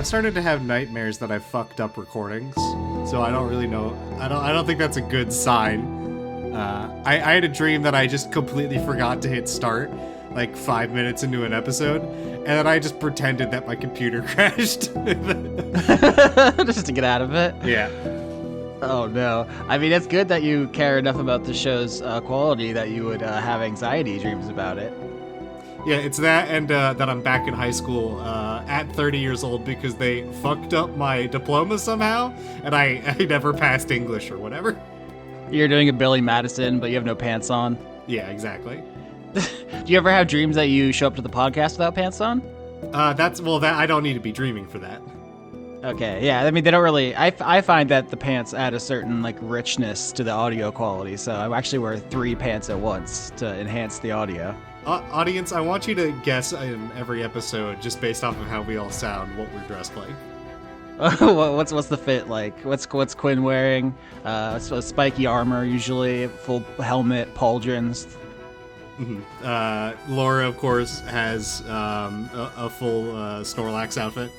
I've started to have nightmares that I've fucked up recordings, so I don't really know. I don't think that's a good sign. I had a dream that I just completely forgot to hit start, like 5 minutes into an episode, and then I just pretended that my computer crashed. Just to get out of it. Yeah. Oh no. I mean, it's good that you care enough about the show's quality that you would have anxiety dreams about it. Yeah, it's that, and that I'm back in high school at 30 years old because they fucked up my diploma somehow, and I never passed English or whatever. You're doing a Billy Madison, but you have no pants on. Yeah, exactly. Do you ever have dreams that you show up to the podcast without pants on? That I don't need to be dreaming for that. Okay, yeah. I mean, they don't really. I find that the pants add a certain like richness to the audio quality, so I actually wear 3 pants at once to enhance the audio. Audience, I want you to guess in every episode, just based off of how we all sound, what we're dressed like. What's the fit like? What's Quinn wearing? So spiky armor, usually full helmet, pauldrons. Mm-hmm. Laura, of course, has a full Snorlax outfit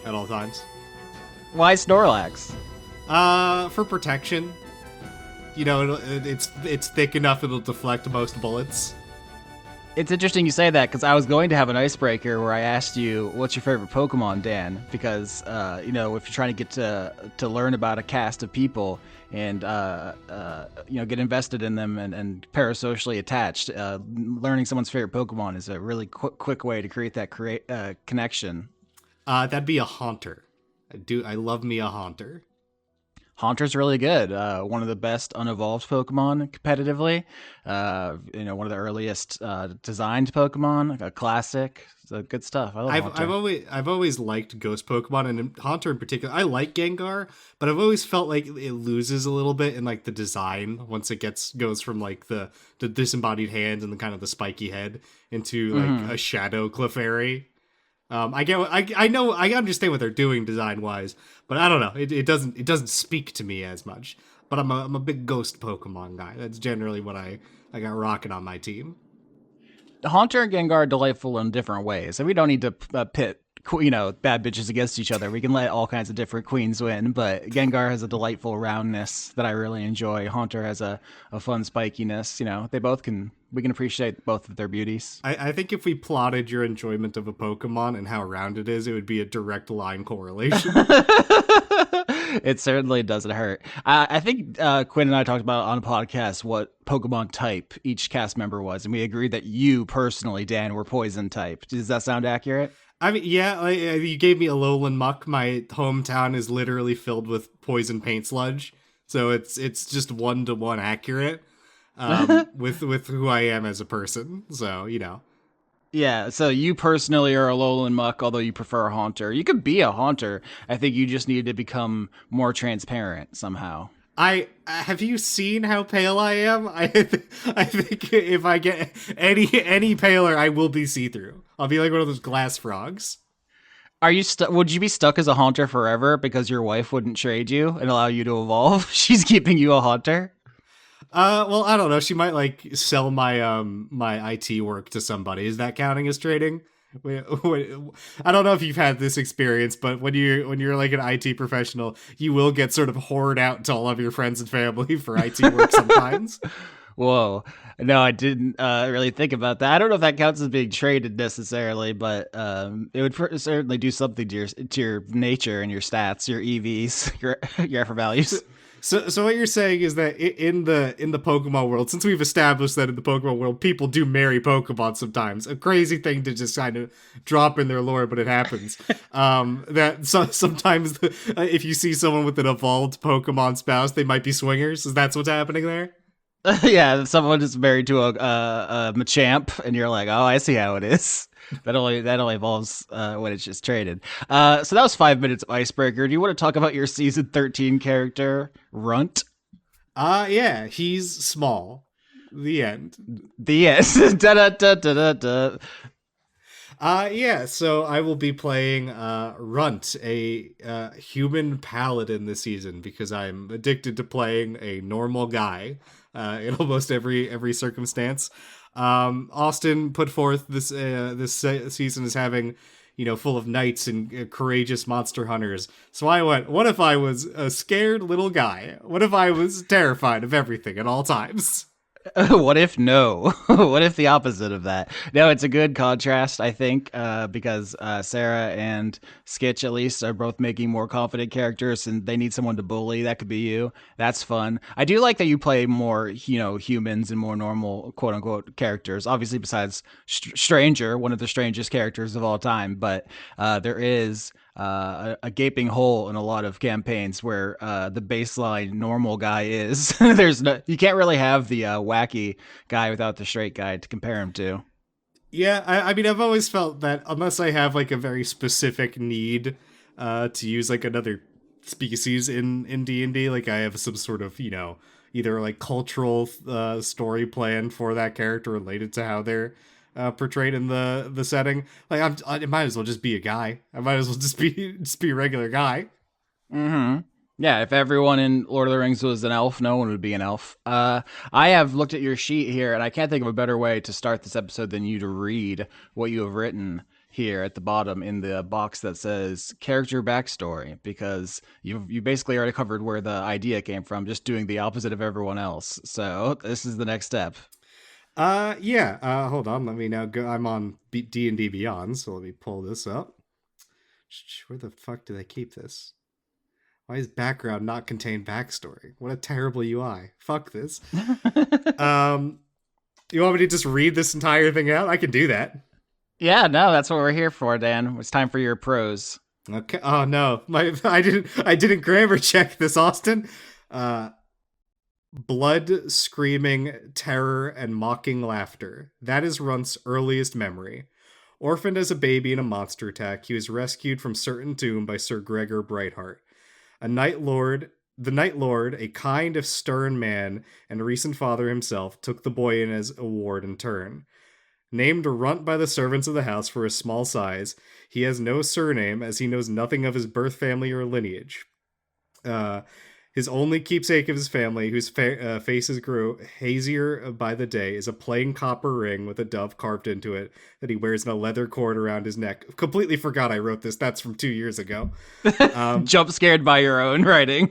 at all times. Why Snorlax? For protection. You know, it's thick enough it'll deflect most bullets. It's interesting you say that, because I was going to have an icebreaker where I asked you, what's your favorite Pokemon, Dan? Because, if you're trying to get to learn about a cast of people and, get invested in them and parasocially attached, learning someone's favorite Pokemon is a really quick way to create that connection. That'd be a Haunter. I love me a Haunter. Haunter's really good. One of the best unevolved Pokemon competitively. One of the earliest designed Pokemon. A classic. So good stuff. I love Haunter. I've always liked Ghost Pokemon, and Haunter in particular. I like Gengar, but I've always felt like it loses a little bit in like the design once it goes from like the disembodied hands and the kind of the spiky head into like a Shadow Clefairy. I understand what they're doing design wise, but I don't know. It doesn't speak to me as much. But I'm a big Ghost Pokemon guy. That's generally what I got rocking on my team. Haunter and Gengar are delightful in different ways, and we don't need to pit bad bitches against each other. We can let all kinds of different queens win, but Gengar has a delightful roundness that I really enjoy. Haunter has a fun spikiness. We can appreciate both of their beauties. I think if we plotted your enjoyment of a Pokemon and how round it is, it would be a direct line correlation. It certainly doesn't hurt. I think Quinn and I talked about on a podcast what Pokemon type each cast member was, and we agreed that you personally, Dan, were poison type. Does that sound accurate? I mean, yeah, you gave me a Alolan Muck. My hometown is literally filled with poison paint sludge, so it's just 1-to-1 accurate with who I am as a person. So Yeah, so you personally are a Alolan Muck, although you prefer a Haunter. You could be a Haunter. I think you just need to become more transparent somehow. Have you seen how pale I am? I think if I get any paler, I will be see-through. I'll be like one of those glass frogs. Are you would you be stuck as a Haunter forever because your wife wouldn't trade you and allow you to evolve? She's keeping you a Haunter? Well, I don't know. She might like sell my my IT work to somebody. Is that counting as trading? Wait, I don't know if you've had this experience, but when you're like an IT professional, you will get sort of hoard out to all of your friends and family for IT work sometimes. Whoa. No, I didn't really think about that. I don't know if that counts as being traded necessarily, but it would certainly do something to your nature and your stats, your EVs, your effort values. So what you're saying is that in the Pokemon world, since we've established that in the Pokemon world, people do marry Pokemon sometimes, a crazy thing to just kind of drop in their lore, but it happens. Sometimes if you see someone with an evolved Pokemon spouse, they might be swingers. Is that what's happening there? Yeah, someone is married to a Machamp, and you're like, oh, I see how it is. That only evolves when it's just traded. So that was 5 minutes of icebreaker. Do you want to talk about your season 13 character, Runt? Yeah, he's small. The end. The end. Da, da, da, da, da. Yeah, so I will be playing Runt, a human paladin this season, because I'm addicted to playing a normal guy in almost every circumstance. Austin put forth this season as having full of knights and courageous monster hunters. So I went, what if I was a scared little guy? What if I was terrified of everything at all times? What if no? What if the opposite of that? No, it's a good contrast, I think, because Sarah and Skitch, at least, are both making more confident characters, and they need someone to bully. That could be you. That's fun. I do like that you play more, humans and more normal, quote unquote, characters. Obviously, besides Stranger, one of the strangest characters of all time, but there is a gaping hole in a lot of campaigns where the baseline normal guy is. You can't really have the wacky guy without the straight guy to compare him to. Yeah, I mean, I've always felt that unless I have like a very specific need to use like another species in D&D, like I have some sort of either like cultural story plan for that character related to how they're portrayed in the setting. Like I might as well just be a guy. I might as well just be a regular guy. Mm-hmm. Yeah, if everyone in Lord of the Rings was an elf, no one would be an elf. I have looked at your sheet here, and I can't think of a better way to start this episode than you to read what you have written here at the bottom in the box that says character backstory, because you basically already covered where the idea came from, just doing the opposite of everyone else. So this is the next step. Yeah. Hold on. Let me now go. I'm on D&D Beyond, so let me pull this up. Where the fuck do they keep this? Why is background not contain backstory? What a terrible UI. Fuck this. You want me to just read this entire thing out? I can do that. Yeah, no, that's what we're here for, Dan. It's time for your prose. Okay. Oh no, I didn't grammar check this, Austin. Blood, screaming, terror, and mocking laughter. That is Runt's earliest memory. Orphaned as a baby in a monster attack, he was rescued from certain doom by Sir Gregor Brightheart. The Night Lord, a kind of stern man and a recent father himself, took the boy in as a ward in turn. Named Runt by the servants of the house for his small size, he has no surname as he knows nothing of his birth family or lineage. His only keepsake of his family, whose faces grow hazier by the day, is a plain copper ring with a dove carved into it that he wears in a leather cord around his neck. Completely forgot I wrote this. That's from 2 years ago. Jump scared by your own writing.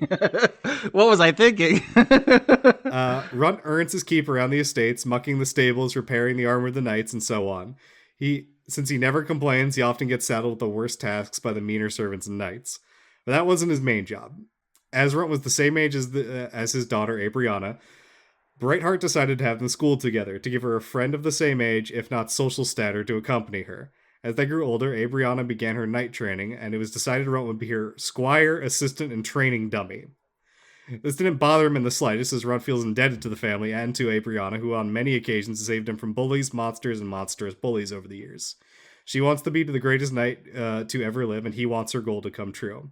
What was I thinking? Runt earns his keep around the estates, mucking the stables, repairing the armor of the knights, and so on. Since he never complains, he often gets saddled with the worst tasks by the meaner servants and knights. But that wasn't his main job. As Runt was the same age as his daughter, Abriana, Brightheart decided to have them schooled together, to give her a friend of the same age, if not social stature, to accompany her. As they grew older, Abriana began her knight training, and it was decided Runt would be her squire, assistant, and training dummy. This didn't bother him in the slightest, as Runt feels indebted to the family and to Abriana, who on many occasions has saved him from bullies, monsters, and monstrous bullies over the years. She wants to be the greatest knight to ever live, and he wants her goal to come true.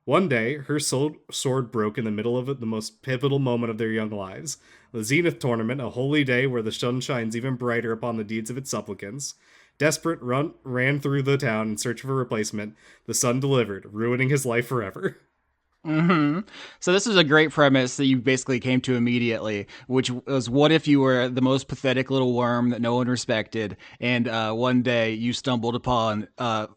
One day, her sword broke in the middle of the most pivotal moment of their young lives. The Zenith Tournament, a holy day where the sun shines even brighter upon the deeds of its supplicants. Desperate, Runt ran through the town in search of a replacement. The sun delivered, ruining his life forever. Mm-hmm. So this is a great premise that you basically came to immediately, which was, what if you were the most pathetic little worm that no one respected, and one day you stumbled upon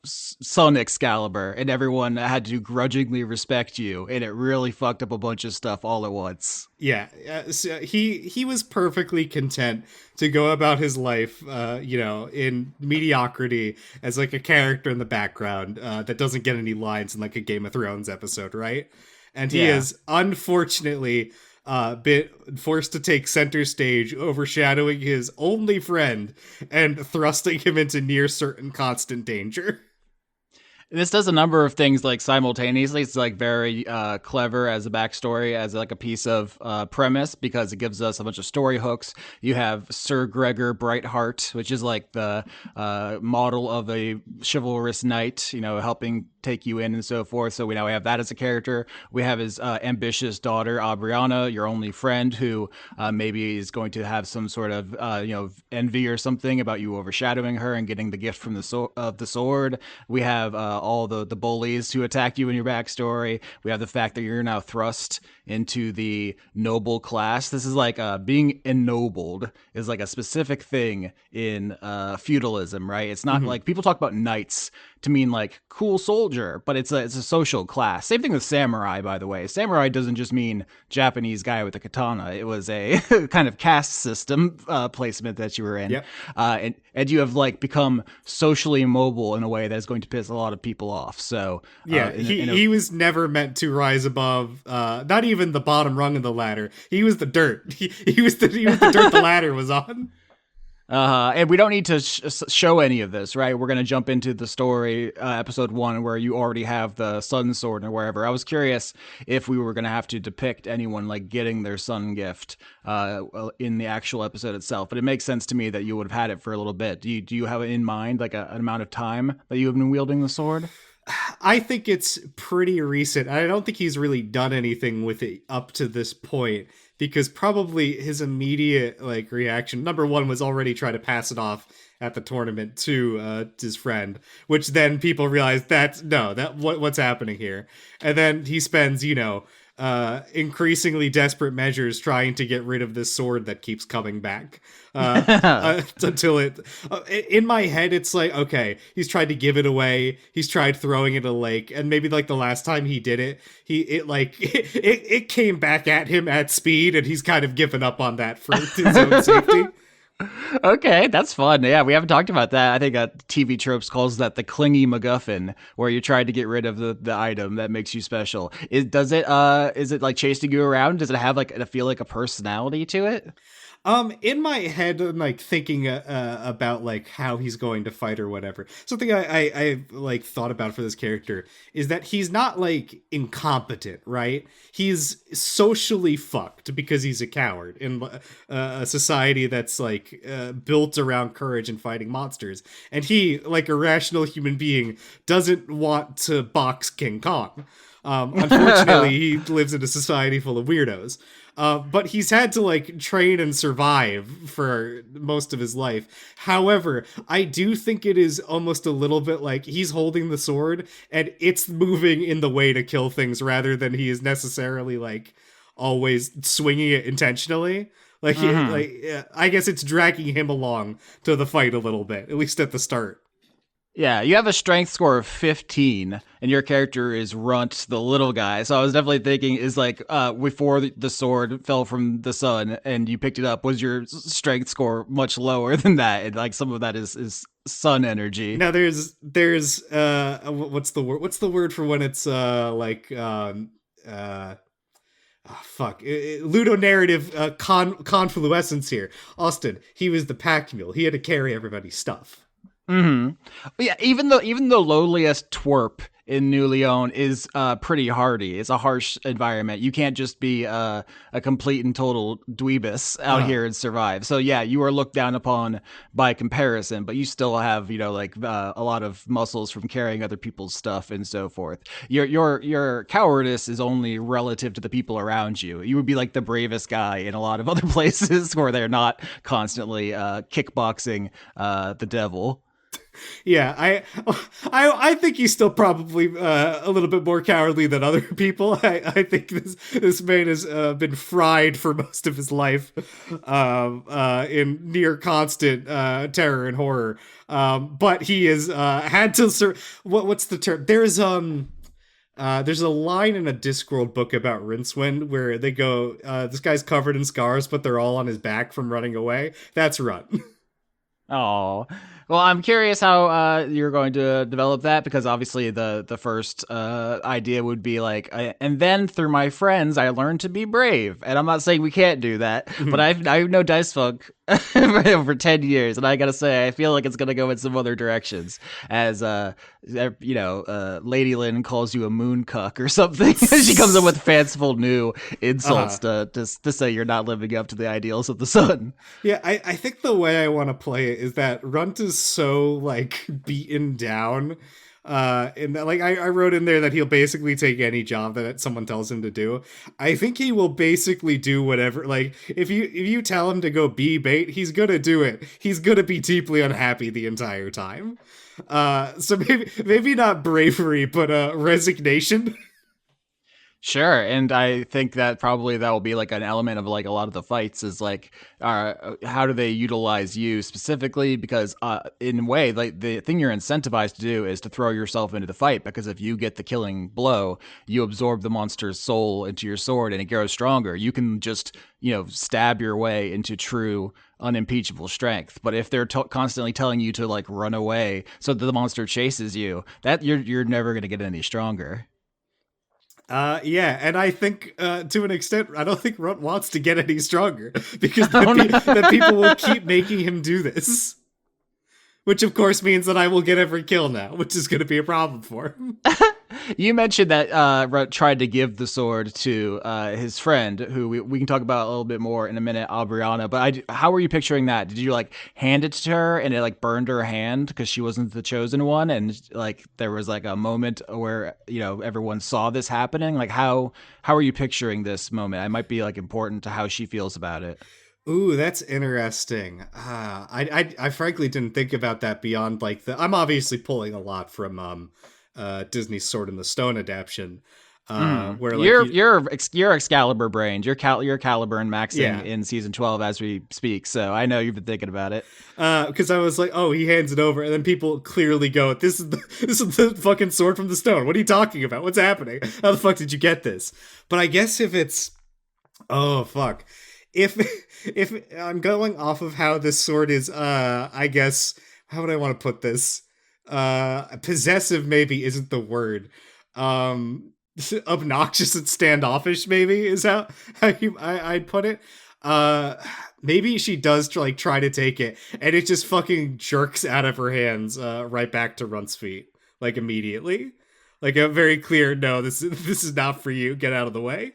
Sun Excalibur, and everyone had to grudgingly respect you, and it really fucked up a bunch of stuff all at once. Yeah, so he was perfectly content to go about his life, in mediocrity as like a character in the background that doesn't get any lines in like a Game of Thrones episode, right? And he is unfortunately been forced to take center stage, overshadowing his only friend and thrusting him into near certain constant danger. This does a number of things like simultaneously. It's like very clever as a backstory, as like a piece of premise, because it gives us a bunch of story hooks. You have Sir Gregor Brightheart, which is like the model of a chivalrous knight, helping take you in and so forth. So we now have that as a character. We have his ambitious daughter, Aubriana, your only friend, who maybe is going to have some sort of envy or something about you overshadowing her and getting the gift from the sword. We have all the bullies who attack you in your backstory. We have the fact that you're now thrust into the noble class. This is like being ennobled is like a specific thing in feudalism, right? It's not like people talk about knights to mean like cool soldier, but it's a social class. Same thing with samurai, by the way. Samurai doesn't just mean Japanese guy with a katana. It was a kind of caste system placement that you were in. Yep. And you have like become socially mobile in a way that is going to piss a lot of people off. So yeah, he was never meant to rise above not even the bottom rung of the ladder. He was the dirt. He was the dirt the ladder was on. And we don't need to show any of this, right? We're going to jump into the story, episode 1, where you already have the sun sword or wherever. I was curious if we were going to have to depict anyone like getting their sun gift in the actual episode itself. But it makes sense to me that you would have had it for a little bit. Do you have in mind like an amount of time that you have been wielding the sword? I think it's pretty recent. I don't think he's really done anything with it up to this point, because probably his immediate like reaction, number one, was already try to pass it off at the tournament to his friend, which then people realize what's happening here. And then he spends, increasingly desperate measures trying to get rid of this sword that keeps coming back until it in my head it's like, okay, he's tried to give it away, he's tried throwing it in a lake, and maybe like the last time he did it, it came back at him at speed, and he's kind of given up on that for his own safety. Okay, that's fun. Yeah, we haven't talked about that. I think TV Tropes calls that the clingy MacGuffin, where you tried to get rid of the item that makes you special. Is it like chasing you around? Does it have like feel like a personality to it? In my head, I'm like thinking about like how he's going to fight or whatever. Something I like thought about for this character is that he's not like incompetent, right? He's socially fucked because he's a coward in a society that's like built around courage and fighting monsters. And he, like a rational human being, doesn't want to box King Kong. Unfortunately, he lives in a society full of weirdos. But he's had to like train and survive for most of his life. However, I do think it is almost a little bit like he's holding the sword and it's moving in the way to kill things rather than he is necessarily like always swinging it intentionally. Like, I guess it's dragging him along to the fight a little bit, at least at the start. Yeah, you have a strength score of 15, and your character is Runt, the little guy. So I was definitely thinking, is like, before the sword fell from the sun and you picked it up, was your strength score much lower than that? And like some of that is sun energy. Now there's what's the word? What's the word for when it's ludonarrative confluescence here. Austin, he was the pack mule. He had to carry everybody's stuff. Mm-hmm. Yeah, even the lowliest twerp in New Leon is pretty hardy. It's a harsh environment. You can't just be a complete and total dweebus out here and survive. So yeah, you are looked down upon by comparison, but you still have a lot of muscles from carrying other people's stuff and so forth. Your cowardice is only relative to the people around you. You would be like the bravest guy in a lot of other places where they're not constantly kickboxing the devil. Yeah, I think he's still probably a little bit more cowardly than other people. I think this man has been fried for most of his life in near constant terror and horror. But he has had to what's the term? There's a line in a Discworld book about Rincewind where they go, this guy's covered in scars, but they're all on his back from running away. That's Runt. Oh, well, I'm curious how you're going to develop that, because obviously the first idea would be like, and then through my friends, I learned to be brave. And I'm not saying we can't do that, but I've known Dice Funk for over 10 years, and I gotta say, I feel like it's gonna go in some other directions. As Lady Lynn calls you a moon cuck or something. She comes up with fanciful new insults to say you're not living up to the ideals of the sun. Yeah, I think the way I want to play it is that Runt is so like beaten down And like I wrote in there that he'll basically take any job that someone tells him to do. I think he will basically do whatever. Like if you tell him to go be bait, he's gonna do it. He's gonna be deeply unhappy the entire time. So maybe not bravery, but resignation. Sure, and I think that probably that will be like an element of like a lot of the fights is like, how do they utilize you specifically? Because in a way, like the thing you're incentivized to do is to throw yourself into the fight. Because if you get the killing blow, you absorb the monster's soul into your sword, and it grows stronger. You can just stab your way into true unimpeachable strength. But if they're constantly telling you to like run away so that the monster chases you, that you're never going to get any stronger. Yeah, and I think to an extent, I don't think Runt wants to get any stronger because Oh, no. that people will keep making him do this, which of course means that I will get every kill now, which is going to be a problem for him. You mentioned that Runt tried to give the sword to his friend, who we can talk about a little bit more in a minute, Aubriana. But how were you picturing that? Did you like hand it to her and it like burned her hand because she wasn't the chosen one, and like there was like a moment where everyone saw this happening? Like how are you picturing this moment? It might be like important to how she feels about it. Ooh, that's interesting. I frankly didn't think about that beyond like the. I'm obviously pulling a lot from Disney's Sword in the Stone adaptation, Mm. where like You're Excalibur brained. You're Caliber and maxing yeah, in season 12 as we speak. So I know you've been thinking about it. because I was like, oh, he hands it over, and then people clearly go, this is the fucking sword from the stone. What are you talking about? What's happening? How the fuck did you get this? But I guess if it's oh fuck, if if I'm going off of how this sword is, I guess how would I want to put this? Possessive maybe isn't the word. Um, obnoxious and standoffish maybe is I'd put it. Uh, maybe she does like try to take it, and it just fucking jerks out of her hands, right back to Runt's feet, like immediately, like a very clear no. This is not for you. Get out of the way.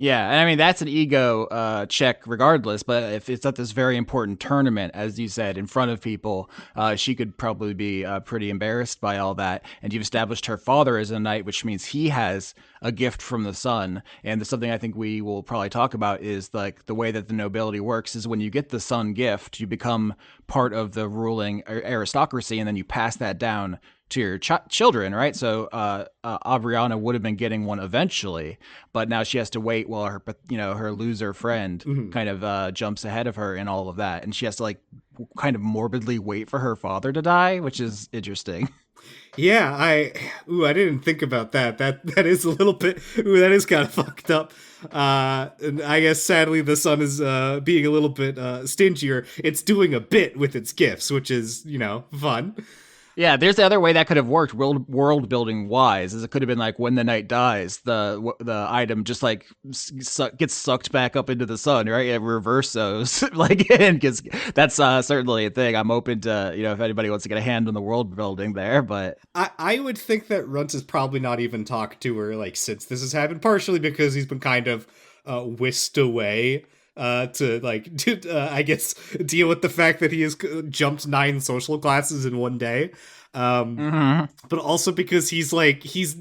Yeah, and I mean that's an ego check regardless. But if it's at this very important tournament, as you said, in front of people, she could probably be pretty embarrassed by all that. And you've established her father as a knight, which means he has a gift from the sun. And something I think we will probably talk about is like the way that the nobility works is when you get the sun gift, you become part of the ruling aristocracy, and then you pass that down to your children, right? So Aubriana would have been getting one eventually, but now she has to wait while her loser friend Mhm. kind of jumps ahead of her in all of that, and she has to like kind of morbidly wait for her father to die, which is interesting. Yeah, I didn't think about that. That is a little bit that is kind of fucked up. And I guess sadly the sun is being a little bit stingier. It's doing a bit with its gifts, which is, fun. Yeah, there's the other way that could have worked world building wise. Is it could have been like when the knight dies, the item just like gets sucked back up into the sun, right? It reversos like, and gets that's certainly a thing. I'm open to if anybody wants to get a hand on the world building there, but I would think that Runt has probably not even talked to her like since this has happened, partially because he's been kind of whisked away to like I guess deal with the fact that he has jumped 9 social classes in one day. mhm. But also because he's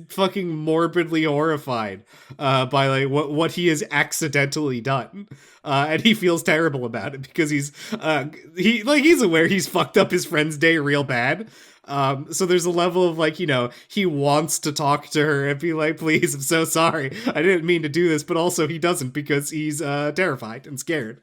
fucking morbidly horrified by like what he has accidentally done, and he feels terrible about it because he's aware he's fucked up his friend's day real bad. So there's a level of like, he wants to talk to her and be like, please, I'm so sorry. I didn't mean to do this, but also he doesn't because he's terrified and scared.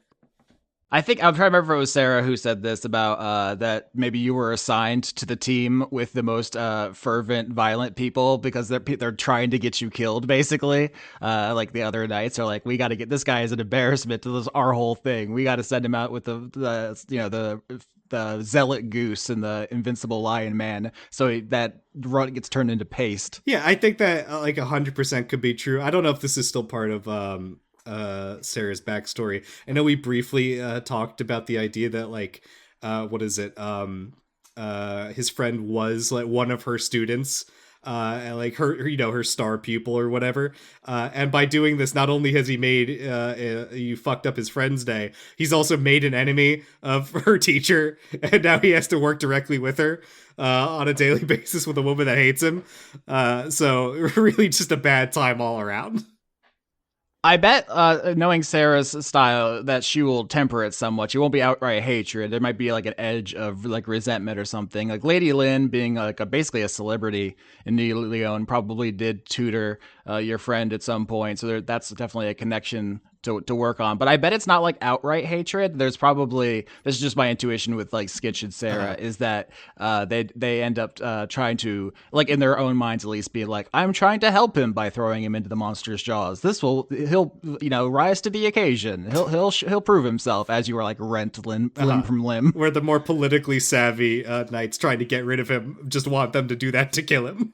I think I'm trying to remember if it was Sarah who said this about that maybe you were assigned to the team with the most fervent, violent people because they're trying to get you killed, basically. Like the other knights are like, we got to get this guy as an embarrassment to this our whole thing. We got to send him out with the zealot goose and the invincible lion man, so that run gets turned into paste. Yeah, I think that like 100% could be true. I don't know if this is still part of Sarah's backstory. I know we briefly talked about the idea that like what is it his friend was like one of her students, and like her star pupil or whatever. And by doing this, not only has he made you fucked up his friend's day, he's also made an enemy of her teacher, and now he has to work directly with her on a daily basis with a woman that hates him. So really, just a bad time all around. I bet, knowing Sarah's style, that she will temper it somewhat. She won't be outright hatred. There might be like an edge of like resentment or something. Like Lady Lynn, being like basically a celebrity in New Leon, probably did tutor your friend at some point. So that's definitely a connection to work on. But I bet it's not like outright hatred. There's probably, this is just my intuition with like Skitch and Sarah, is that they end up trying to, like in their own minds at least, be like, I'm trying to help him by throwing him into the monster's jaws. He'll rise to the occasion. He'll prove himself, as you were like rent limb from limb. Where the more politically savvy knights trying to get rid of him just want them to do that to kill him.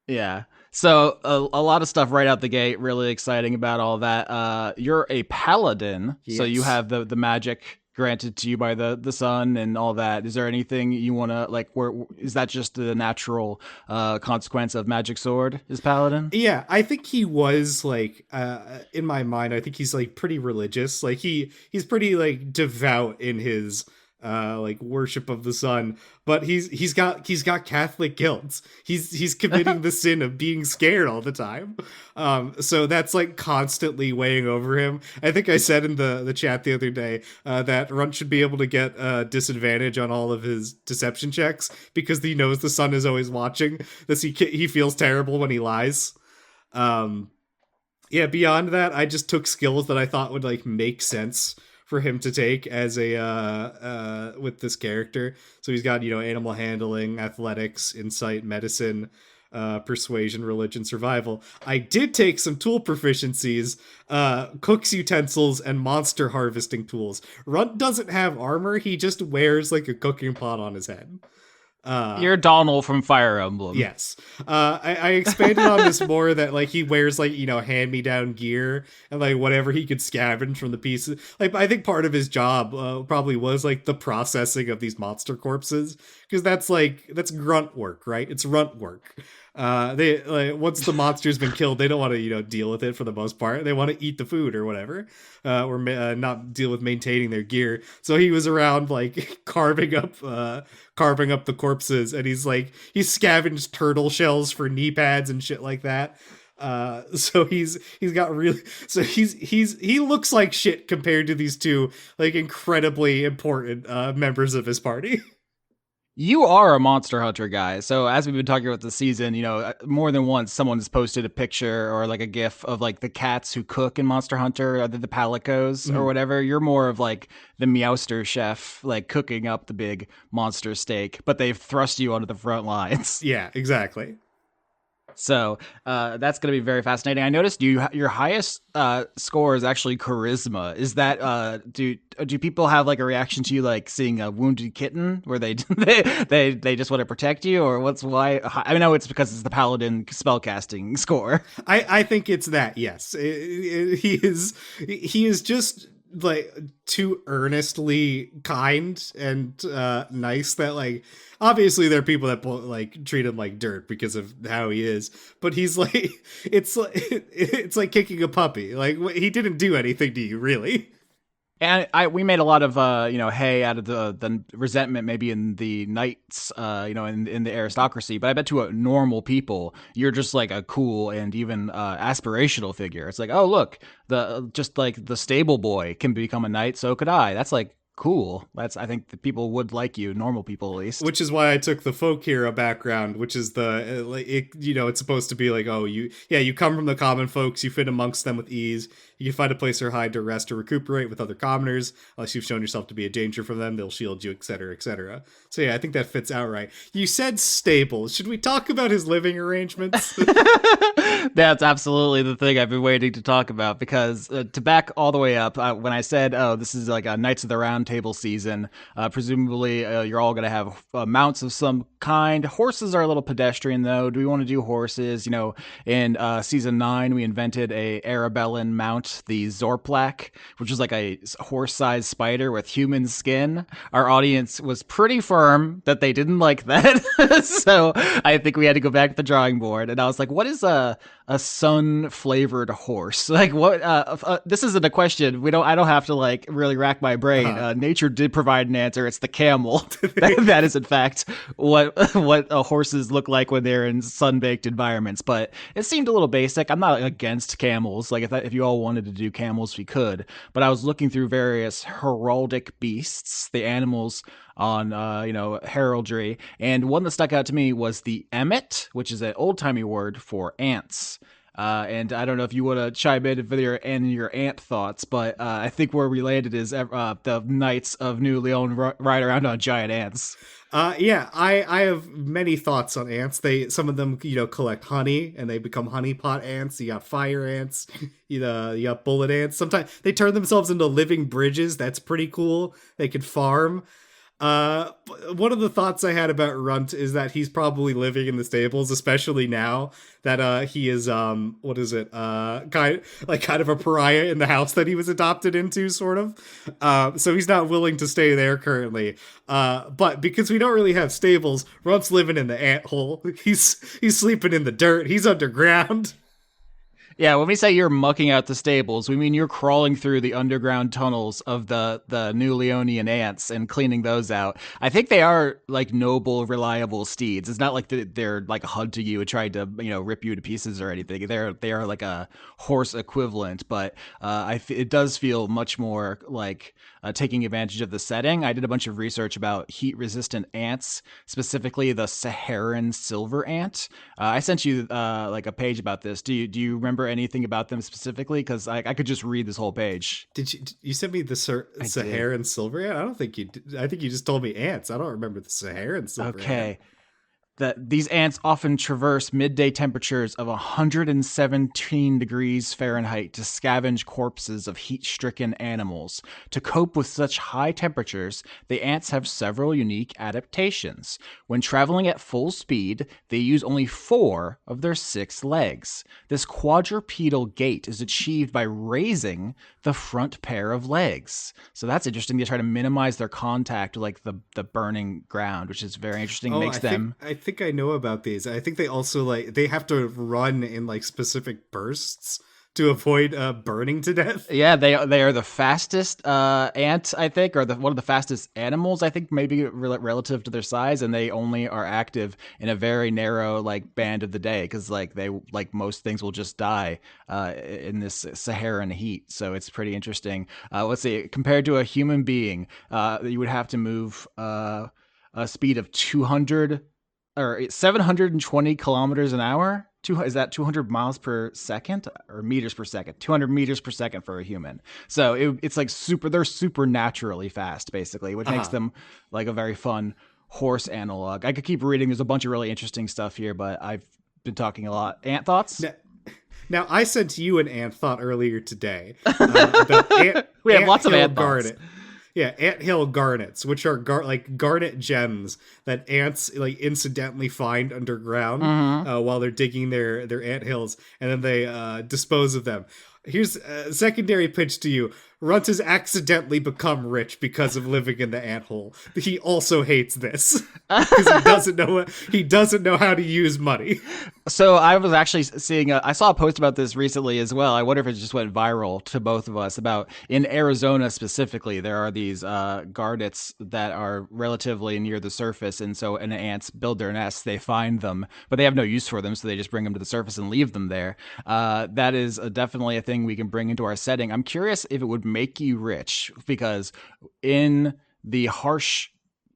Yeah. So a lot of stuff right out the gate. Really exciting about all that. You're a paladin, yes. So you have the magic granted to you by the sun and all that. Is there anything you want to like? Where is that just the natural consequence of magic sword? Is paladin? Yeah, I think he was like in my mind. I think he's like pretty religious. Like he's pretty like devout in his like worship of the sun, but he's got Catholic guilt. He's committing the sin of being scared all the time. So that's like constantly weighing over him. I think I said in the chat the other day that Runt should be able to get disadvantage on all of his deception checks because he knows the sun is always watching. This he feels terrible when he lies. Yeah, beyond that, I just took skills that I thought would like make sense for him to take as a with this character. So he's got, animal handling, athletics, insight, medicine, persuasion, religion, survival. I did take some tool proficiencies, cook's utensils, and monster harvesting tools. Runt doesn't have armor, he just wears like a cooking pot on his head. You're Donald from Fire Emblem. Yes. I expanded on this more that like he wears like, hand-me-down gear and like whatever he could scavenge from the pieces. Like I think part of his job probably was like the processing of these monster corpses, because that's grunt work, right? It's runt work. They like once the monster's been killed, they don't want to deal with it for the most part. They want to eat the food or whatever, or not deal with maintaining their gear. So he was around like carving up the corpses, and he's scavenged turtle shells for knee pads and shit like that. So he looks like shit compared to these two like incredibly important members of his party. You are a Monster Hunter guy. So as we've been talking about the season, more than once someone's posted a picture or like a gif of like the cats who cook in Monster Hunter, or the palicos or whatever. You're more of like the Meowster chef, like cooking up the big monster steak, but they've thrust you onto the front lines. Yeah, exactly. So that's going to be very fascinating. I noticed your highest score is actually charisma. Is that do people have like a reaction to you like seeing a wounded kitten where they just want to protect you, or why? I know it's because it's the paladin spellcasting score. I think it's that. Yes, he is just like too earnestly kind and nice that like obviously there are people that like treat him like dirt because of how he is, but he's like it's like kicking a puppy. Like he didn't do anything to you really. And we made a lot of hay out of the resentment maybe in the knights, in the aristocracy, but I bet to normal people you're just like a cool and even aspirational figure. It's like, oh look, just like the stable boy can become a knight, so could I. That's like cool. I think the people would like you, normal people at least. Which is why I took the folk hero background, which is it's supposed to be like, oh, you come from the common folks, you fit amongst them with ease. You can find a place or hide to rest or recuperate with other commoners. Unless you've shown yourself to be a danger for them, they'll shield you, etc., etc. So yeah, I think that fits out right. You said stable. Should we talk about his living arrangements? That's absolutely the thing I've been waiting to talk about, because to back all the way up, when I said, oh, this is like a Knights of the Round round table season. Presumably, you're all going to have mounts of some kind. Horses are a little pedestrian, though. Do we want to do horses? In season 9, we invented a Arabellan mount, the Zorplak, which is like a horse-sized spider with human skin. Our audience was pretty firm that they didn't like that, so I think we had to go back to the drawing board. And I was like, "What is a sun-flavored horse? Like, what? This isn't a question. I don't have to like really rack my brain. Nature did provide an answer. It's the camel. That is in fact what horses look like when they're in sun-baked environments. But it seemed a little basic. I'm not against camels. Like if you all wanted to do camels, we could. But I was looking through various heraldic beasts, the animals on heraldry, and one that stuck out to me was the emmet, which is an old-timey word for ants. And I don't know if you want to chime in with your ant thoughts, but I think where we landed is the Knights of New Leon ride around on giant ants. Yeah, I have many thoughts on ants. Some of them, collect honey and they become honeypot ants. You got fire ants, you got bullet ants. Sometimes they turn themselves into living bridges. That's pretty cool. They can farm. One of the thoughts I had about Runt is that he's probably living in the stables, especially now that he is kind of a pariah in the house that he was adopted into, sort of. So he's not willing to stay there currently. But because we don't really have stables, Runt's living in the ant hole. He's sleeping in the dirt. He's underground. Yeah, when we say you're mucking out the stables, we mean you're crawling through the underground tunnels of the New Leonian ants and cleaning those out. I think they are like noble, reliable steeds. It's not like they're like hunting you and trying to rip you to pieces or anything. They are like a horse equivalent, but it does feel much more like taking advantage of the setting. I did a bunch of research about heat-resistant ants, specifically the Saharan silver ant. I sent you like a page about this. Do you remember anything about them specifically? Because I could just read this whole page. Did you send me the Saharan silver ant? I don't think you did. I think you just told me ants. I don't remember the Saharan silver ant. Okay. These ants often traverse midday temperatures of 117 degrees Fahrenheit to scavenge corpses of heat-stricken animals. To cope with such high temperatures, the ants have several unique adaptations. When traveling at full speed, they use only 4 of their 6 legs. This quadrupedal gait is achieved by raising the front pair of legs. So that's interesting. They try to minimize their contact with like the burning ground, which is very interesting. I think I know about these. I think they also they have to run in like specific bursts to avoid burning to death. Yeah, they are the fastest ant, I think, or one of the fastest animals, I think, maybe relative to their size, and they only are active in a very narrow band of the day because they most things will just die in this Saharan heat. So it's pretty interesting. Let's see, compared to a human being, you would have to move a speed of 200 or 720 kilometers an hour. Is that 200 miles per second or meters per second? 200 meters per second for a human. So it's like they're supernaturally fast, basically, which makes them like a very fun horse analog. I could keep reading. There's a bunch of really interesting stuff here, but I've been talking a lot. Ant thoughts? Now I sent you an ant thought earlier today. About we have lots of ant thoughts. Yeah, anthill garnets, which are garnet gems that ants incidentally find underground while they're digging their anthills, and then they dispose of them. Here's a secondary pitch to you. Runt has accidentally become rich because of living in the anthole. He also hates this because he doesn't know how to use money. So I was actually seeing I saw a post about this recently as well. I wonder if it just went viral to both of us about in Arizona specifically. There are these garnets that are relatively near the surface, and so when ants build their nests, they find them, but they have no use for them, so they just bring them to the surface and leave them there. That is definitely a thing we can bring into our setting. I'm curious if it would make you rich, because in the harsh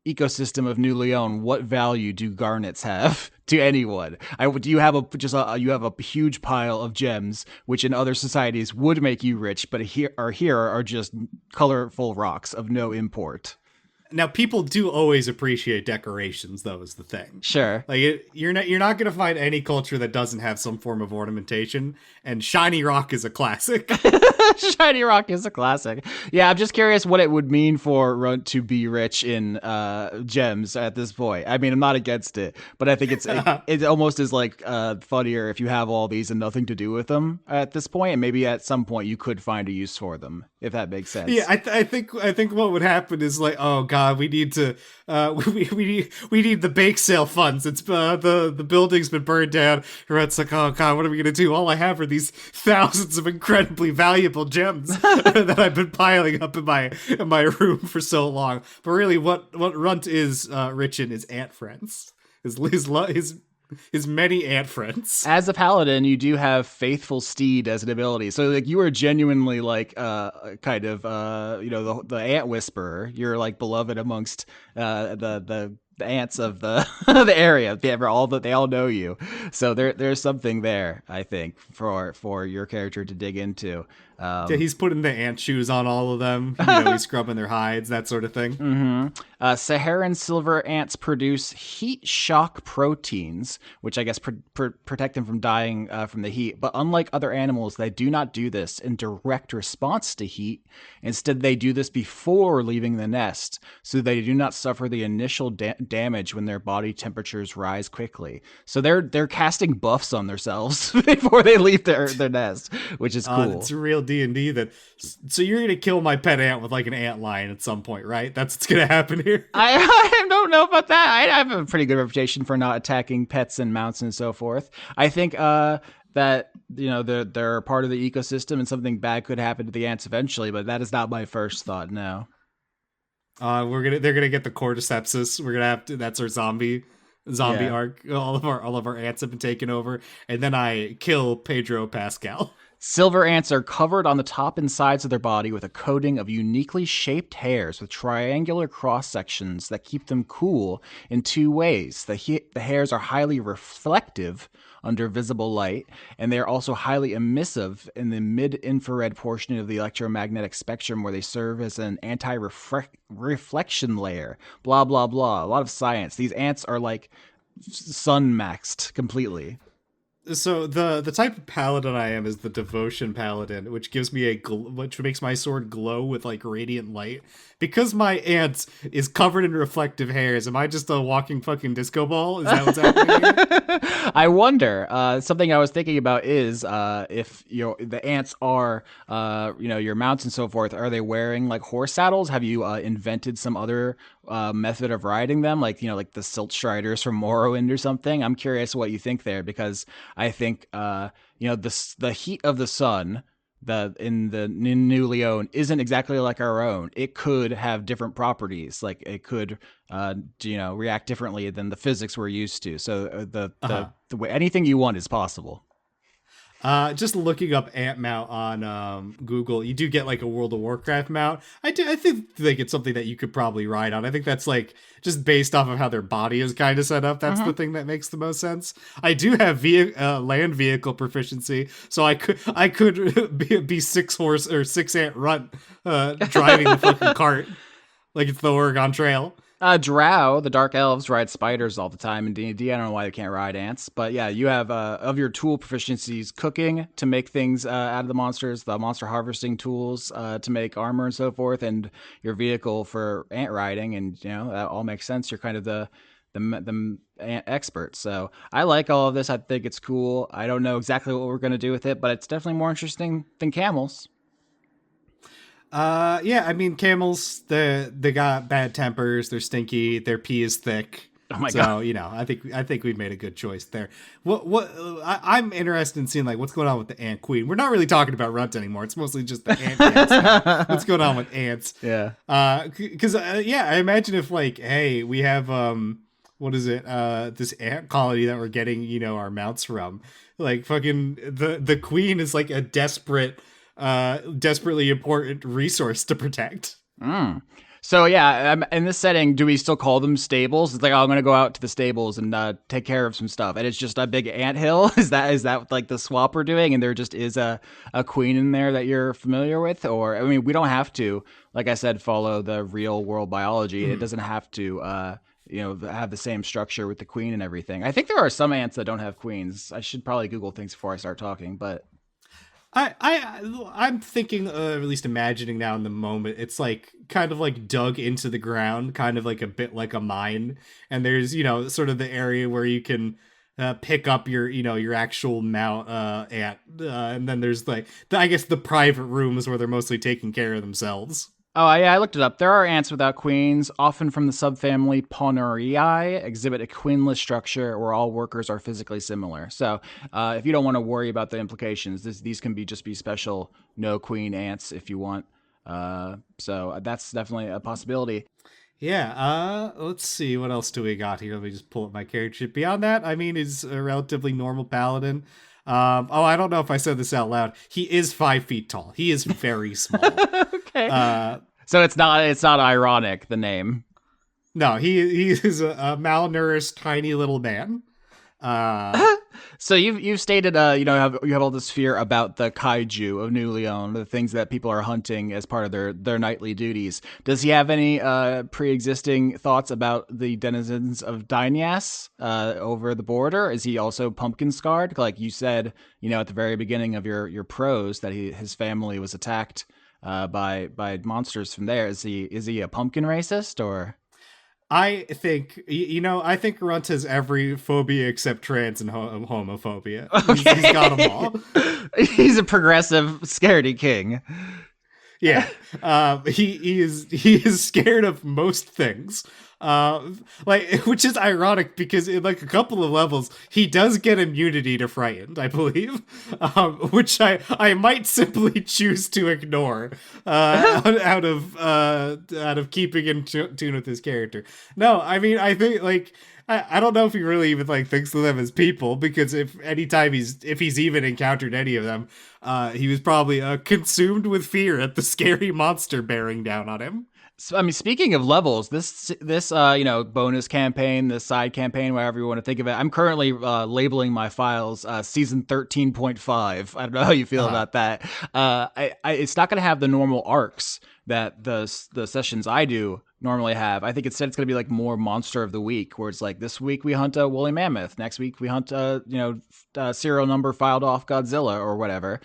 ecosystem of New Leon, what value do garnets have to anyone? You have a huge pile of gems, which in other societies would make you rich, but here are just colorful rocks of no import. Now, people do always appreciate decorations, though, is the thing. Sure. Like you're not gonna find any culture that doesn't have some form of ornamentation, and shiny rock is a classic. Shiny Rock is a classic. Yeah, I'm just curious what it would mean for Runt to be rich in gems at this point. I mean, I'm not against it, but I think it almost is like funnier if you have all these and nothing to do with them at this point, and maybe at some point you could find a use for them, if that makes sense. Yeah, I think what would happen is like, oh god, we need to we need the bake sale funds. It's the building's been burned down. It's like, oh god, what are we gonna do? All I have are these thousands of incredibly valuable gems that I've been piling up in my room for so long. But really, what Runt is rich in is ant friends. His many ant friends. As a paladin, you do have faithful steed as an ability, so like you are genuinely like kind of the ant whisperer. You're like beloved amongst the ants of the the area. They all know you, so there's something there, I think, for your character to dig into. Yeah, he's putting the ant shoes on all of them. He's scrubbing their hides, that sort of thing. Mm-hmm. Saharan silver ants produce heat shock proteins, which I guess protect them from dying from the heat. But unlike other animals, they do not do this in direct response to heat. Instead, they do this before leaving the nest, so they do not suffer the initial damage when their body temperatures rise quickly. So they're casting buffs on themselves before they leave their nest, which is cool. It's a real D&D that. So you're gonna kill my pet ant with like an ant lion at some point, right? That's what's gonna happen here. I don't know about that. I have a pretty good reputation for not attacking pets and mounts and so forth. I think that they're part of the ecosystem and something bad could happen to the ants eventually, but that is not my first thought. No. They're gonna get the cordycepsis. We're gonna have to. That's our zombie arc. All of our ants have been taken over, and then I kill Pedro Pascal. Silver ants are covered on the top and sides of their body with a coating of uniquely shaped hairs with triangular cross sections that keep them cool in two ways. The hairs are highly reflective under visible light, and they are also highly emissive in the mid-infrared portion of the electromagnetic spectrum, where they serve as an anti-reflection layer. Blah, blah, blah. A lot of science. These ants are like sun-maxed completely. So the type of paladin I am is the devotion paladin, which gives me which makes my sword glow with like radiant light. Because my ant is covered in reflective hairs, am I just a walking fucking disco ball? Is that what's happening here? I wonder. Something I was thinking about is if the ants are your mounts and so forth, are they wearing like horse saddles? Have you invented some other method of riding them, like like the Silt Striders from Morrowind or something? I'm curious what you think there, because I think the heat of the sun in New Leon isn't exactly like our own. It could have different properties, like it could react differently than the physics we're used to. So the way, anything you want is possible. Just looking up ant mount on Google, you do get like a World of Warcraft mount. I think it's something that you could probably ride on. I think that's like just based off of how their body is kind of set up. That's the thing that makes the most sense. I do have land vehicle proficiency, so I could be 6 horse or 6 ant Runt driving the fucking cart like it's the Oregon Trail. Drow, the Dark Elves, ride spiders all the time in D&D. I don't know why they can't ride ants, but yeah, you have of your tool proficiencies, cooking to make things out of the monsters, the monster harvesting tools to make armor and so forth, and your vehicle for ant riding, and that all makes sense. You're kind of the ant expert, so I like all of this. I think it's cool. I don't know exactly what we're going to do with it, but it's definitely more interesting than camels. Yeah, I mean, camels, they got bad tempers, they're stinky, their pee is thick. Oh my god! So I think we've made a good choice there. I'm interested in seeing like what's going on with the ant queen. We're not really talking about Runt anymore. It's mostly just the ant cats now. What's going on with ants? Yeah. Because I imagine if like, hey, we have what is it? This ant colony that we're getting our mounts from. Like fucking the queen is like a desperately important resource to protect. So yeah, in this setting, do we still call them stables? It's like, oh, I'm gonna go out to the stables and take care of some stuff, and it's just a big anthill. Is that like the swap we're doing, and there just is a queen in there that you're familiar with? Or I mean, we don't have to, like I said, follow the real world biology. It doesn't have to. Have the same structure with the queen and everything. I think there are some ants that don't have queens. I should probably Google things before I start talking, but I'm thinking, at least imagining now in the moment, it's like kind of like dug into the ground, kind of like a bit like a mine, and there's sort of the area where you can pick up your actual mount ant, and then there's like I guess the private rooms where they're mostly taking care of themselves. oh, yeah, I looked it up. There are ants without queens, often from the subfamily Ponerii, exhibit a queenless structure where all workers are physically similar. So, if you don't want to worry about the implications, these can just be special no queen ants if you want. So that's definitely a possibility. Yeah, let's see, what else do we got here? Let me just pull up my character sheet. Beyond that, I mean, he's a relatively normal paladin. I don't know if I said this out loud. He is 5 feet tall. He is very small. Okay. So it's not ironic, the name. No, he is a malnourished, tiny little man. So you've stated you have all this fear about the kaiju of New Leon, the things that people are hunting as part of their nightly duties. Does he have any pre-existing thoughts about the denizens of Dynias over the border? Is he also pumpkin scarred? Like you said, at the very beginning of your prose that his family was attacked by monsters from there. Is he a pumpkin racist or? I think I think Runt has every phobia except trans and homophobia. Okay. He's got them all. He's a progressive scaredy king. Yeah, he is scared of most things. Which is ironic because in like a couple of levels he does get immunity to frightened, I believe, which I might simply choose to ignore out of keeping in tune with his character. No, I mean I think like. I don't know if he really even like thinks of them as people, because if he's even encountered any of them, he was probably consumed with fear at the scary monster bearing down on him. So, I mean, speaking of levels, this bonus campaign, this side campaign, whatever you want to think of it, I'm currently labeling my files season 13.5. I don't know how you feel about that. It's not going to have the normal arcs that the sessions I do normally have. I think instead it's going to be like more monster of the week, where it's like this week we hunt a woolly mammoth, next week we hunt a serial number filed off Godzilla or whatever.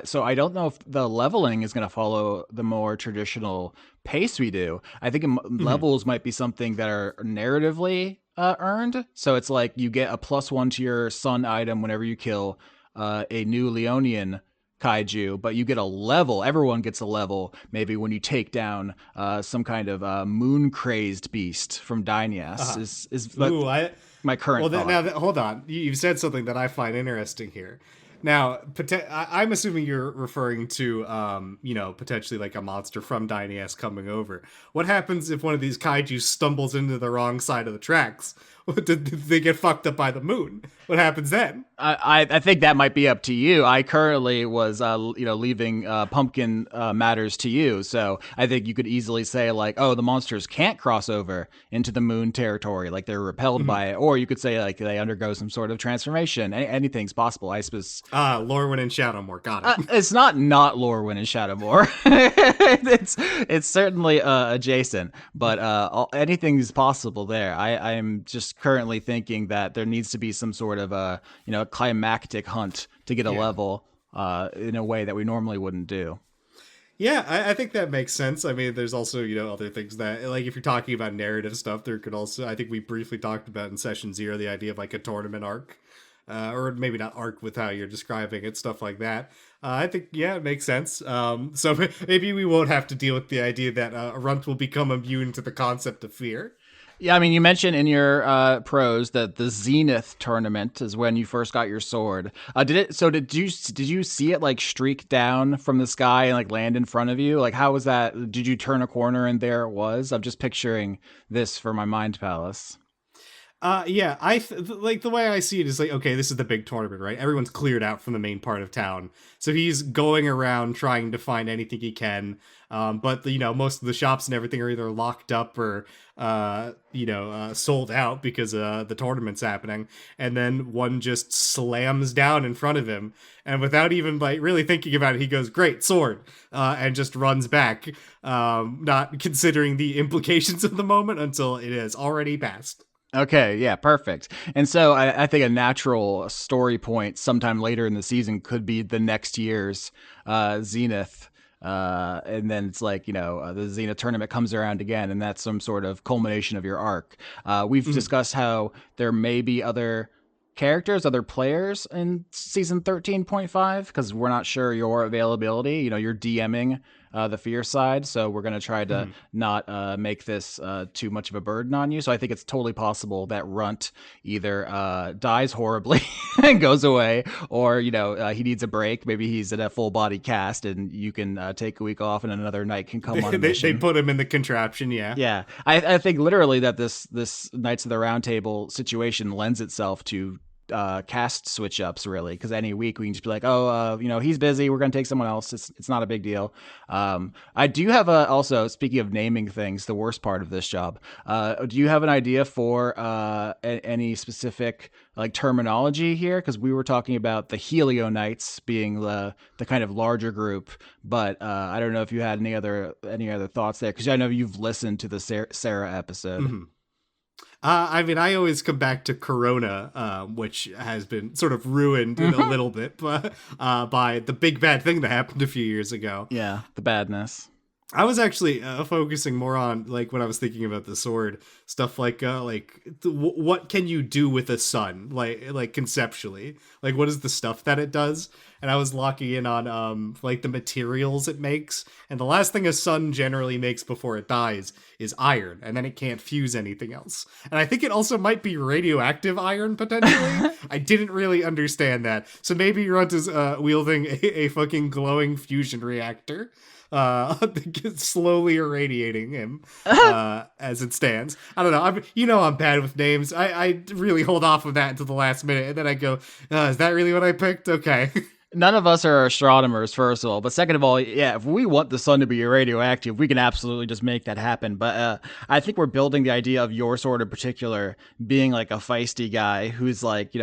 So I don't know if the leveling is going to follow the more traditional pace we do. I think levels might be something that are narratively earned. So it's like you get a +1 to your sun item whenever you kill a new Leonian kaiju, but you get a level. Everyone gets a level maybe when you take down some kind of moon crazed beast from Dynias. My current thought. Now, hold on. You've said something that I find interesting here. Now, I'm assuming you're referring to, potentially like a monster from Dynias coming over. What happens if one of these kaiju stumbles into the wrong side of the tracks? Did they get fucked up by the moon? What happens then? I think that might be up to you. I currently was, leaving pumpkin matters to you. So I think you could easily say like, oh, the monsters can't cross over into the moon territory, like they're repelled by it. Or you could say like they undergo some sort of transformation. Anything's possible, I suppose. Lorwyn and Shadowmoor, got it. It's not Lorwyn and Shadowmoor. it's certainly adjacent, but anything's possible there. I am just currently thinking that there needs to be some sort of a climactic hunt to get a level in a way that we normally wouldn't do. Yeah, I think that makes sense. I mean, there's also, other things that, like, if you're talking about narrative stuff, there could also, I think we briefly talked about in session 0, the idea of, like, a tournament arc. Or maybe not arc with how you're describing it, stuff like that. I think, it makes sense. So maybe we won't have to deal with the idea that Runt will become immune to the concept of fear. Yeah, I mean, you mentioned in your prose that the Zenith tournament is when you first got your sword. Did you see it like streak down from the sky and like land in front of you? Like, how was that? Did you turn a corner and there it was? I'm just picturing this for my mind palace. Yeah, like the way I see it is like, okay, this is the big tournament, right? Everyone's cleared out from the main part of town, so he's going around trying to find anything he can. But most of the shops and everything are either locked up or sold out because the tournament's happening. And then one just slams down in front of him, and without even like really thinking about it, he goes, "Great sword," and just runs back, not considering the implications of the moment until it has already passed. Okay, yeah, perfect. And so I think a natural story point sometime later in the season could be the next year's Zenith. And then it's like, the Zenith tournament comes around again, and that's some sort of culmination of your arc. We've Mhm. discussed how there may be other characters, other players in season 13.5 because we're not sure your availability. You're DMing the fear side, so we're going to try to Mhm. not make this too much of a burden on you. So I think it's totally possible that Runt either dies horribly and goes away, or he needs a break. Maybe he's in a full body cast, and you can take a week off, and another knight can come on a They mission. put him in the contraption, yeah. Yeah, I think literally that this Knights of the Round Table situation lends itself to cast switch ups, really, because any week we can just be like, oh, he's busy, we're gonna take someone else. It's not a big deal. I do have also, speaking of naming things, the worst part of this job. Do you have an idea for any specific like terminology here? Because we were talking about the Helio Knights being the kind of larger group, but I don't know if you had any other thoughts there, because I know you've listened to the Sarah episode. Mhm. I mean, I always come back to Corona, which has been sort of ruined in a Mm-hmm. little bit by the big bad thing that happened a few years ago. Yeah, the badness. I was actually focusing more on like when I was thinking about the sword stuff, what can you do with a sun, like conceptually, like what is the stuff that it does, and I was locking in on like the materials it makes, and the last thing a sun generally makes before it dies is iron, and then it can't fuse anything else, and I think it also might be radioactive iron potentially. I didn't really understand that, so maybe Runt is wielding a fucking glowing fusion reactor slowly irradiating him as it stands. I don't know. I'm bad with names. I really hold off of that until the last minute, and then I go, is that really what I picked? Okay. None of us are astronomers, first of all. But second of all, yeah, if we want the sun to be radioactive, we can absolutely just make that happen. But I think we're building the idea of your sword in particular being like a feisty guy who's like,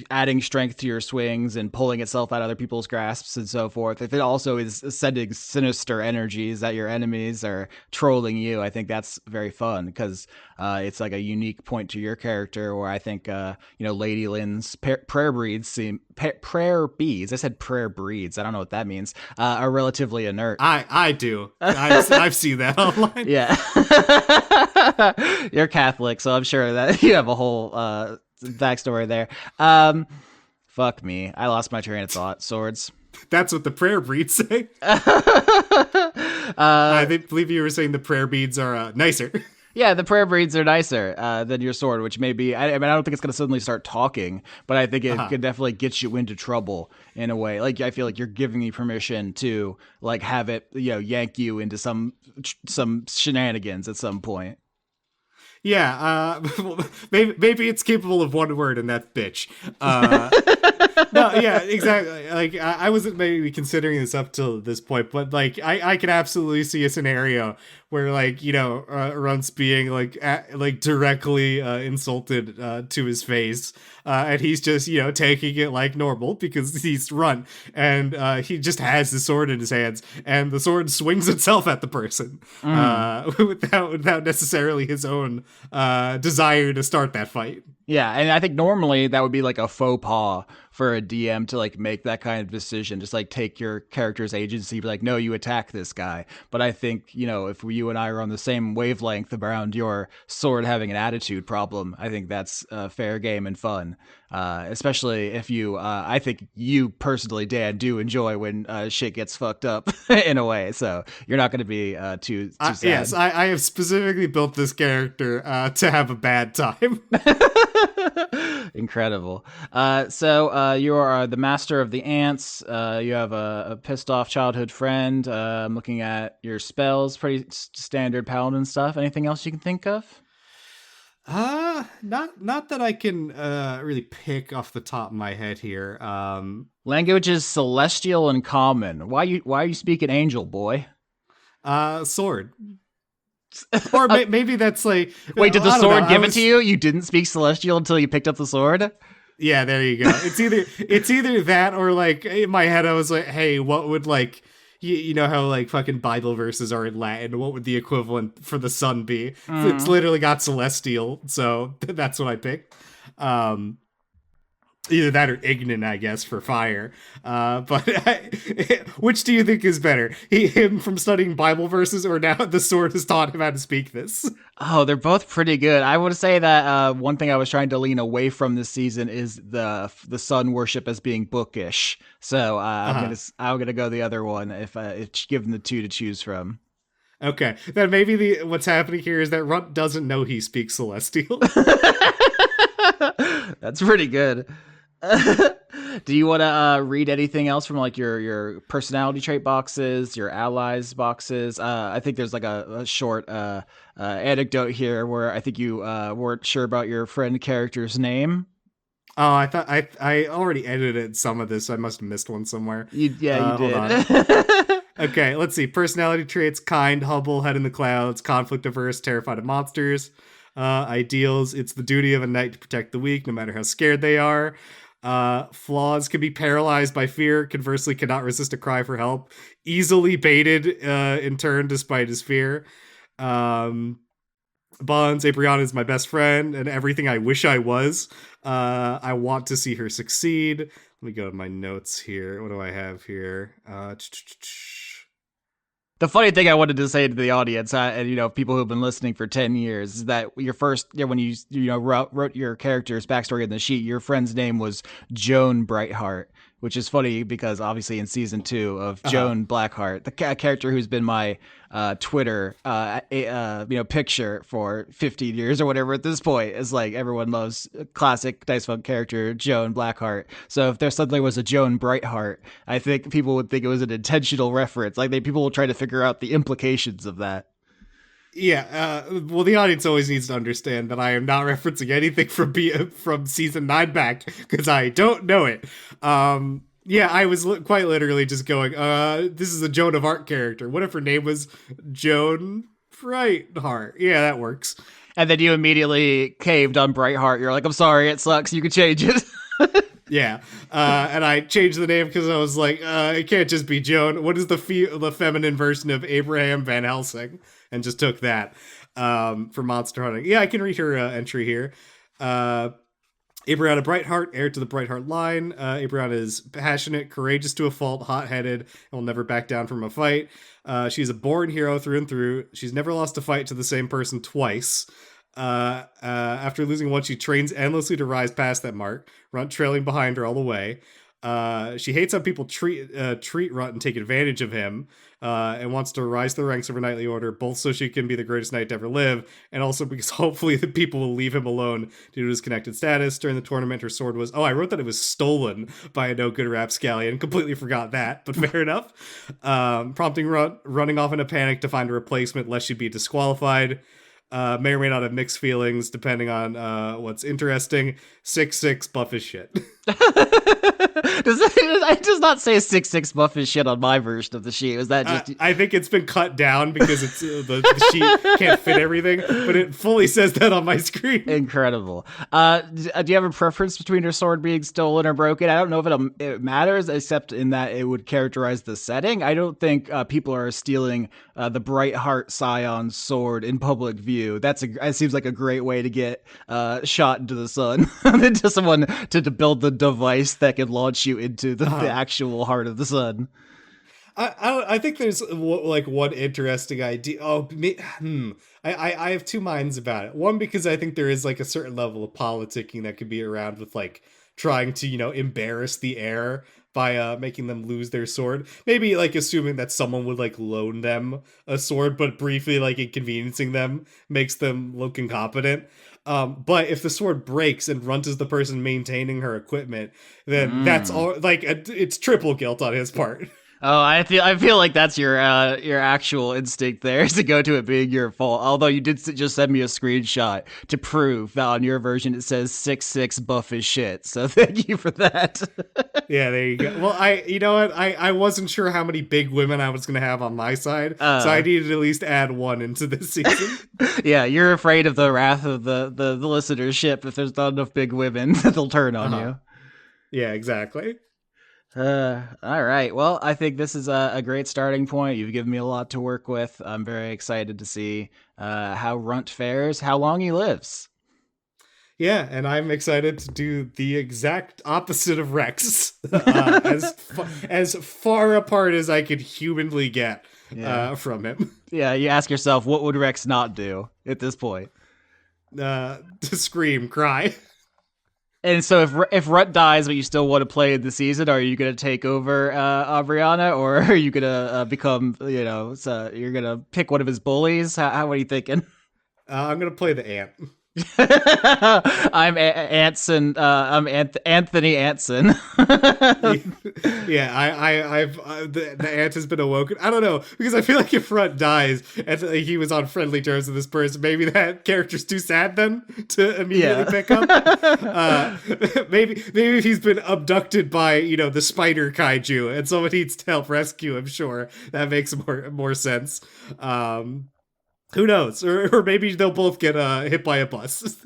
adding strength to your swings and pulling itself out of other people's grasps and so forth. If it also is sending sinister energies that your enemies are trolling you, I think that's very fun because it's like a unique point to your character where I think, Lady Lynn's prayer breeds seem prayer beads. I said prayer breeds. I don't know what that means. Are relatively inert. I do. I've seen that online. Yeah, you're Catholic, so I'm sure that you have a whole backstory there. Fuck me, I lost my train of thought. Swords. That's what the prayer beads say. uh, Believe you were saying the prayer beads are nicer. Yeah, the prayer breeds are nicer than your sword, which may be. I mean, I don't think it's going to suddenly start talking, but I think it could definitely get you into trouble in a way. Like I feel like you're giving me permission to like have it, yank you into some shenanigans at some point. Yeah, maybe it's capable of one word, and that's bitch. No, yeah, exactly. Like I wasn't maybe considering this up till this point, but like I can absolutely see a scenario where like Runt's being like directly insulted to his face, and he's just taking it like normal because he's Runt, and he just has his sword in his hands, and the sword swings itself at the person without necessarily his own desire to start that fight. Yeah, and I think normally that would be like a faux pas for a DM to like make that kind of decision, just like take your character's agency, be like, no, you attack this guy. But I think, if you and I are on the same wavelength around your sword having an attitude problem, I think that's fair game and fun. Especially if I think you personally, Dan, do enjoy when shit gets fucked up in a way. So you're not going to be too sad. Yes, I have specifically built this character to have a bad time. Incredible. So you are the master of the ants. You have a pissed off childhood friend. I'm looking at your spells, pretty standard paladin stuff. Anything else you can think of? Not that I can really pick off the top of my head here. Language is celestial and common. Why are you speaking angel, boy? Sword. Or maybe that's like, Wait, did the I don't know. sword give it to you? You didn't speak celestial until you picked up the sword? Yeah, there you go. It's either that or like in my head I was like, hey, what would like you know how like fucking Bible verses are in Latin? What would the equivalent for the sun be? It's literally got celestial, so that's what I picked. Um, Either that or ignan, I guess, for fire. Which do you think is better? Him from studying Bible verses, or now the sword has taught him how to speak this? Oh, they're both pretty good. I would say that one thing I was trying to lean away from this season is the sun worship as being bookish. So I'm gonna go the other one if given the two to choose from. Okay, then maybe what's happening here is that Runt doesn't know he speaks Celestial. That's pretty good. Do you want to read anything else from like your personality trait boxes, your allies boxes? I think there's like a short anecdote here where I think you weren't sure about your friend character's name. Oh, I thought I already edited some of this. So I must have missed one somewhere. You did. Hold on. Okay, let's see. Personality traits: kind, humble, head in the clouds, conflict averse, terrified of monsters. Ideals: it's the duty of a knight to protect the weak, no matter how scared they are. Flaws: can be paralyzed by fear, conversely cannot resist a cry for help, easily baited in turn despite his fear. Bonds: Abriana is my best friend and everything I wish I was. I want to see her succeed. Let me go to my notes here. What do I have here? The funny thing I wanted to say to the audience, and people who've been listening for 10 years, is that your first, when you wrote your character's backstory in the sheet, your friend's name was Joan Brightheart, which is funny because obviously in season 2 of Joan Blackheart, the character who's been my Twitter picture for 15 years or whatever at this point, is like everyone loves classic Dice Funk character Joan Blackheart. So if there suddenly was a Joan Brightheart, I think people would think it was an intentional reference. Like people will try to figure out the implications of that. Yeah, well, the audience always needs to understand that I am not referencing anything from season 9 back because I don't know it. Yeah, I was quite literally just going, this is a Joan of Arc character. What if her name was Joan Brightheart? Yeah, that works. And then you immediately caved on Brightheart. You're like, I'm sorry, it sucks. You can change it. Yeah, and I changed the name because I was like, it can't just be Joan. What is the feminine version of Abraham Van Helsing? And just took that for monster hunting. Yeah, I can read her entry here. Abriana Brightheart, heir to the Brightheart line. Abriana is passionate, courageous to a fault, hot-headed, and will never back down from a fight. She's a born hero through and through. She's never lost a fight to the same person twice. After losing once, she trains endlessly to rise past that mark, Runt trailing behind her all the way. She hates how people treat Runt and take advantage of him, and wants to rise to the ranks of her knightly order, both so she can be the greatest knight to ever live, and also because hopefully the people will leave him alone due to his connected status. During the tournament, her sword was, I wrote that it was stolen by a no-good rapscallion, completely forgot that, but fair enough. Prompting Runt running off in a panic to find a replacement lest she be disqualified. May or may not have mixed feelings depending on what's interesting. 6'6", buff as shit. It does not say 6'6" buff as shit on my version of the sheet. Was that just? I think it's been cut down because it's the sheet can't fit everything, but it fully says that on my screen. Incredible. Do you have a preference between her sword being stolen or broken? I don't know if it matters, except in that it would characterize the setting. I don't think people are stealing the Brightheart Scion's sword in public view. That seems like a great way to get shot into the sun, into someone to build the device that can launch you into the actual heart of the sun. I think there's like one interesting idea. I have two minds about it. One, because I think there is like a certain level of politicking that could be around with like trying to embarrass the heir by making them lose their sword. Maybe like assuming that someone would like loan them a sword, but briefly like inconveniencing them makes them look incompetent. But if the sword breaks and Runt is the person maintaining her equipment, then that's all like it's triple guilt on his part. Oh, I feel like that's your actual instinct there is to go to it being your fault. Although you did just send me a screenshot to prove that on your version it says 6'6" buff as shit. So thank you for that. Yeah, there you go. Well, you know what? I wasn't sure how many big women I was gonna have on my side, so I needed to at least add one into this season. Yeah, you're afraid of the wrath of the listenership if there's not enough big women that they'll turn on you. Yeah, exactly. All right. Well, I think this is a great starting point. You've given me a lot to work with. I'm very excited to see how Runt fares, how long he lives. Yeah, and I'm excited to do the exact opposite of Rex, as far apart as I could humanly get from him. Yeah, you ask yourself, what would Rex not do at this point? To scream, cry. And so if Runt dies, but you still want to play in the season, are you going to take over Aubriana, or are you going to become, so you're going to pick one of his bullies? How are you thinking? I'm going to play the ant. I'm Anson. I'm Anthony Anson. Yeah, the ant has been awoken. I don't know, because I feel like if Runt dies and he was on friendly terms with this person, maybe that character's too sad then to immediately pick up. Maybe if he's been abducted by the spider kaiju and someone needs to help rescue him, sure, that makes more sense. Who knows? Or maybe they'll both get hit by a bus.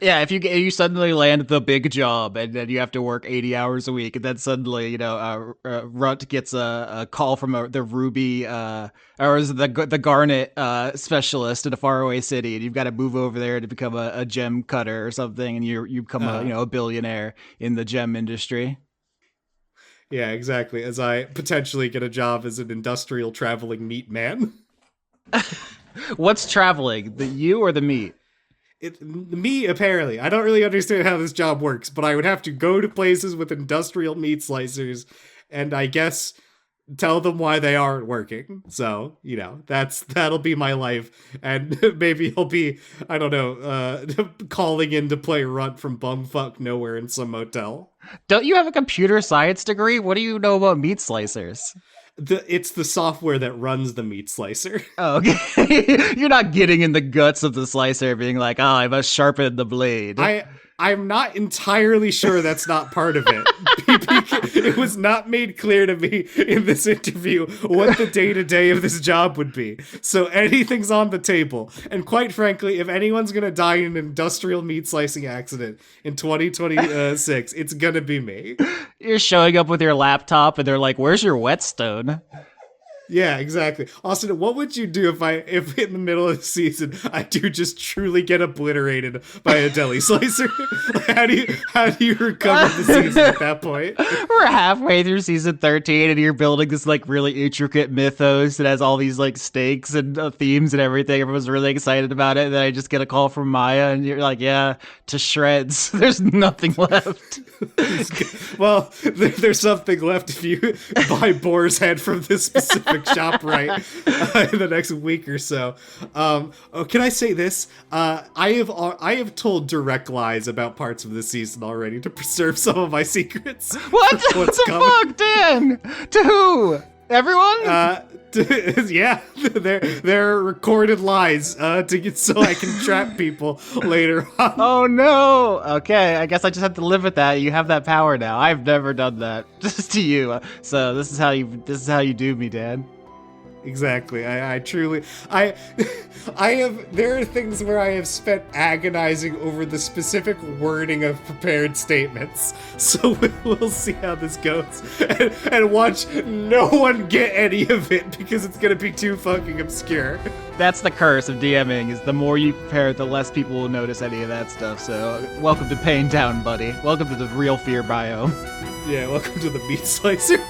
Yeah, if you suddenly land the big job and then you have to work 80 hours a week, and then suddenly Runt gets a call from the Ruby or is it the Garnet specialist in a faraway city, and you've got to move over there to become a gem cutter or something, and you become a billionaire in the gem industry. Yeah, exactly. As I potentially get a job as an industrial traveling meat man. What's traveling, the you or the meat? Me, apparently. I don't really understand how this job works, but I would have to go to places with industrial meat slicers and I guess tell them why they aren't working. So, that'll be my life. And maybe he'll be, I don't know, calling in to play Runt from bumfuck nowhere in some motel. Don't you have a computer science degree? What do you know about meat slicers? It's the software that runs the meat slicer. Oh, okay. You're not getting in the guts of the slicer being like, oh, I must sharpen the blade. I'm not entirely sure that's not part of it. It was not made clear to me in this interview what the day-to-day of this job would be. So anything's on the table. And quite frankly, if anyone's going to die in an industrial meat slicing accident in 2026, it's going to be me. You're showing up with your laptop and they're like, where's your whetstone? Yeah, exactly. Austin, what would you do if in the middle of the season I do just truly get obliterated by a deli slicer? How do you recover the season at that point? We're halfway through season 13 and you're building this really intricate mythos that has all these stakes and themes and everything. Everyone's really excited about it. And then I just get a call from Maya and you're like, yeah, to shreds. There's nothing left. Well, there's something left if you buy Boar's Head from this specific shop right in the next week or so. Can I say this? I have told direct lies about parts of the season already to preserve some of my secrets. What the fuck, Dan? To who? Everyone? Yeah, they're recorded lies so I can trap people later on. Oh no! Okay, I guess I just have to live with that. You have that power now. I've never done that, just to you. So this is how you do me, Dan. Exactly. I truly there are things where I have spent agonizing over the specific wording of prepared statements. So we'll see how this goes. And watch no one get any of it because it's going to be too fucking obscure. That's the curse of DMing, is the more you prepare, the less people will notice any of that stuff. So welcome to Pain Town, buddy. Welcome to the real fear biome. Yeah, welcome to the meat slicer.